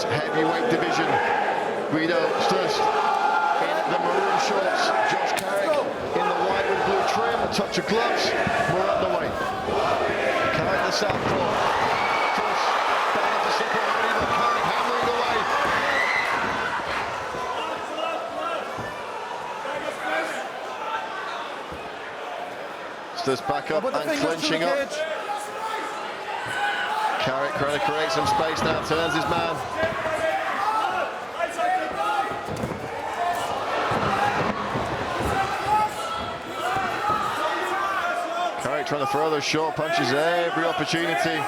this heavyweight division. Gvido Šusts in the maroon shorts, Josh Carrick in the white and blue trim, a touch of gloves. We're underway. Carrick the southpaw. Šusts down to slip already, but Carrick hammering away. Šusts back up and clinching up. Carrick trying to create some space now, turns his man. Carrick trying to throw those short punches every opportunity.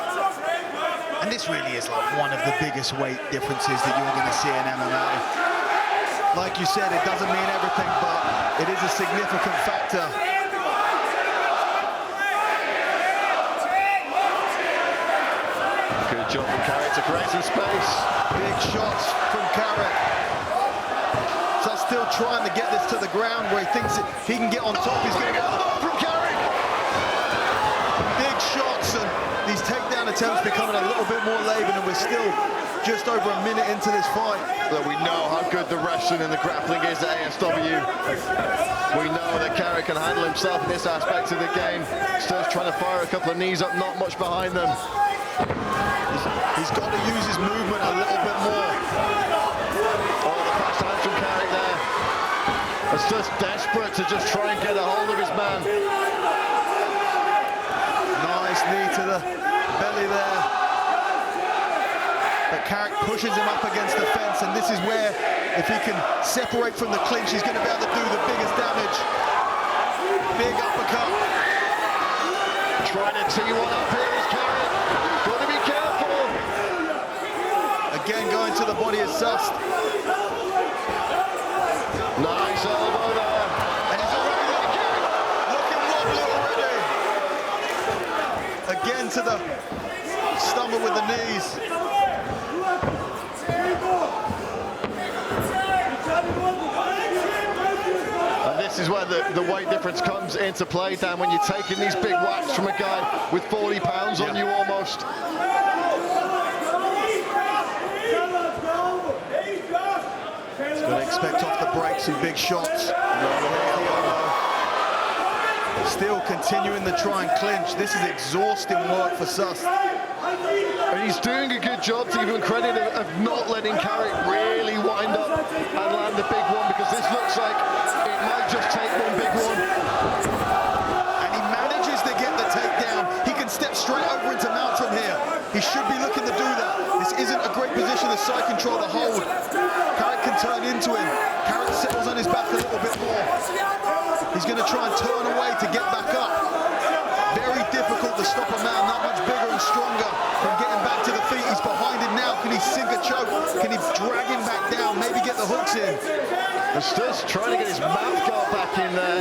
And this really is like one of the biggest weight differences that you're going to see in MMA. Like you said, it doesn't mean everything, but it is a significant factor. Good job from Carrick to create some space. Big shots from Carrick. So still trying to get this to the ground where he thinks he can get on top. He's going to get from Carrick. Big shots, and these takedown attempts becoming a little bit more labored, and we're still just over a minute into this fight. But we know how good the wrestling and the grappling is at ASW. We know that Carrick can handle himself in this aspect of the game. Still trying to fire a couple of knees up, not much behind them. He's got to use his movement a little bit more. Oh, the fast hands from Carrick there. It's just desperate to just try and get a hold of his man. Nice knee to the belly there. But Carrick pushes him up against the fence, and this is where, if he can separate from the clinch, he's going to be able to do the biggest damage. Big uppercut. Trying to tee one up here is Carrick. Got to be careful. Again, going to the body is Šusts. Nice elbow there. And he's already looking wobbly already. Again to the stomach with the knees. And this is where the weight difference comes into play, Dan, when you're taking these big whacks from a guy with 40 pounds on you almost. He's going to expect off the break some big shots. Still continuing to try and clinch. This is exhausting work for Šusts. And he's doing a good job, to give him credit, of not letting Carrick really wind up and land the big one, because this looks like it might just take one big one. And he manages to get the takedown. He can step straight over into mount from here. He should be looking to do that. This isn't a great position to side control the hold. Carrick can turn into him. Carrick settles on his back a little bit more. He's going to try and turn away to get back up. Very difficult to stop a man that much bigger and stronger from getting back to the feet. He's behind him now. Can he sink a choke? Can he drag him back down? Maybe get the hooks in. He's just trying to get his mouth guard back in there.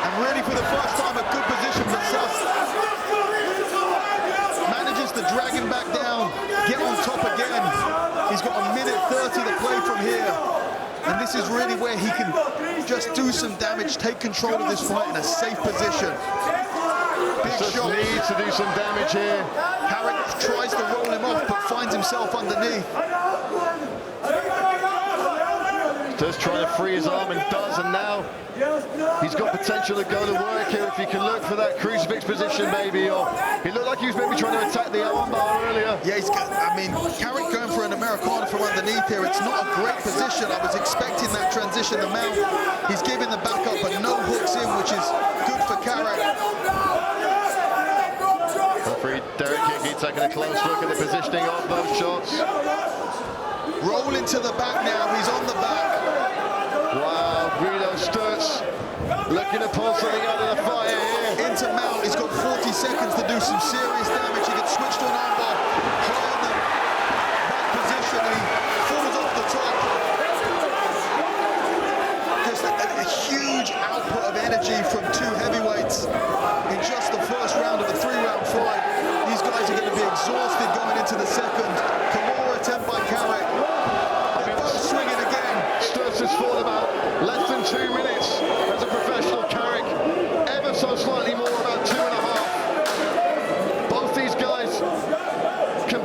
And really, for the first time, a good position for Šusts. Manages to drag him back down, get on top again. He's got a minute 30 to play from here. And this is really where he can just do some damage, take control of this fight in a safe position. Big shot. Needs to do some damage here. Carrick tries to roll him off, but finds himself underneath. Just trying to free his arm, and does, and now he's got potential to go to work here if he can look for that crucifix position, maybe. Or he looked like he was maybe trying to attack the armbar earlier. Yeah, I mean, Carrick going for an Americana from underneath here. It's not a great position. I was expecting that transition to mount. He's giving the back up, but no hooks in, which is good for Carrick. Referee Derek Hickey taking a close look at the positioning of those shots. Rolling to the back now. He's on the back. Wow, Gvido Šusts looking to pull something out of the fire here. Into mount. He's got 40 seconds to do some serious damage. He gets switched to an armbar. High on the back position. And he falls off the top. Just a huge output of energy from two heavyweights in just the first round of a 3-round fight. These guys are going to be exhausted going into the second. Kimura attempt by Carrick. They're both swinging again. Šusts has fought about less than 2 minutes as a professional. Carrick ever so slightly more, about 2.5. Both these guys can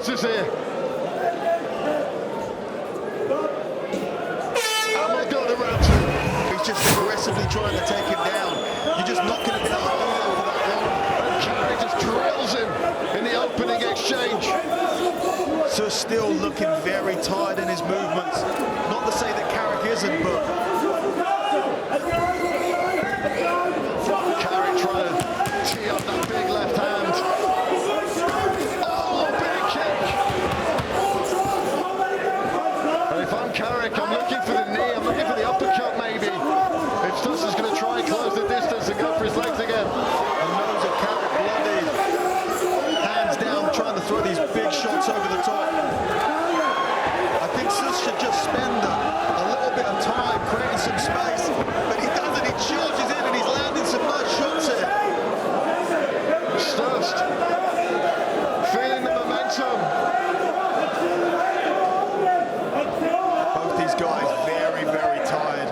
Schultz is here. And we'll go to round two. He's just aggressively trying to take him down. You're just not going to be able to do that for that long. And Carrick just drills him in the opening exchange. So still looking very tired in his movements. Not to say that Carrick isn't, but Carrick trying to tee up that big left hand. Oh, big kick. And if I'm Carrick, I'm looking for the knee, I'm looking for the uppercut maybe. If Šusts is going to try and close the distance and go for his legs again. the nose of Carrick bloody. Hands down, trying to throw these big shots over the top. I think Šusts should just spend a little bit of time creating some space, but he doesn't. He charges in and he's landing some nice shots here. Šusts feeling the momentum. Both these guys very, very tired.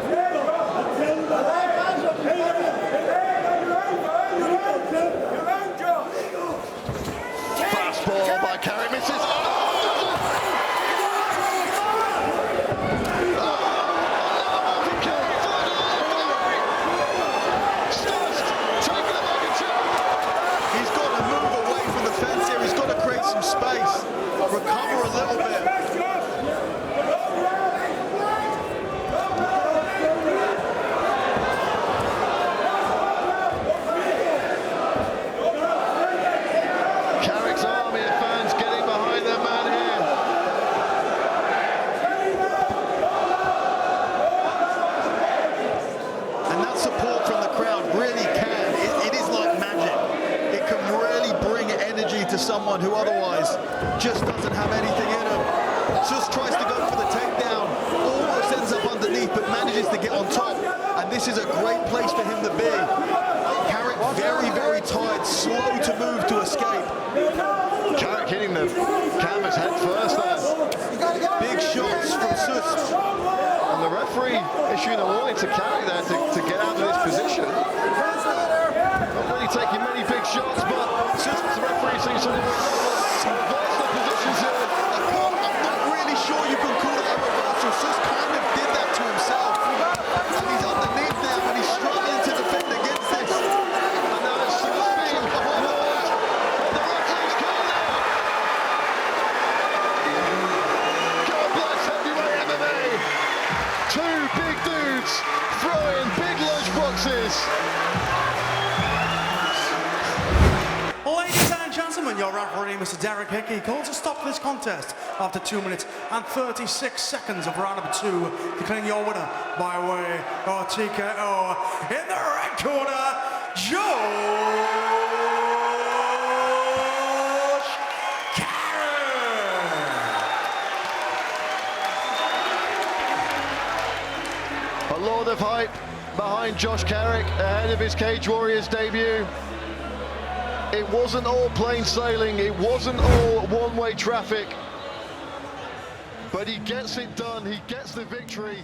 Fastball by Carrick, misses. He's got to move away from the fence here. He's got to create some space, recover a little bit. Carrick's army of fans getting behind their man here. And that support from the crowd really can. It is like magic. It can really bring energy to someone who otherwise just doesn't have anything in him. Just tries to go for the takedown, almost ends up underneath, but manages to get on top. And this is a great place for him to be. Carrick very, very tired, slow to move to escape. Carrick hitting the canvas head first there. Big shots from Šusts. And the referee issuing a warning to Carrick there to get out of this position. Not really taking many big shots, but Šusts, the referee seems to reverse the positions here. I'm not really sure you can call it a reversal. Šusts kind of did that to himself. And he's underneath now and he's struggling to defend against this. And now it's Šusts being avoided. And the referee's called out. God bless heavyweight MMA. Two big dudes throwing big lunch boxes. Ladies and gentlemen, your referee, Mr. Derek Hickey, calls a stop to this contest after 2 minutes and 36 seconds of round number 2, declaring your winner by way of TKO in the red corner, Carrick. A lot of hype behind Josh Carrick ahead of his Cage Warriors debut. It wasn't all plain sailing, it wasn't all one-way traffic, but he gets it done, he gets the victory.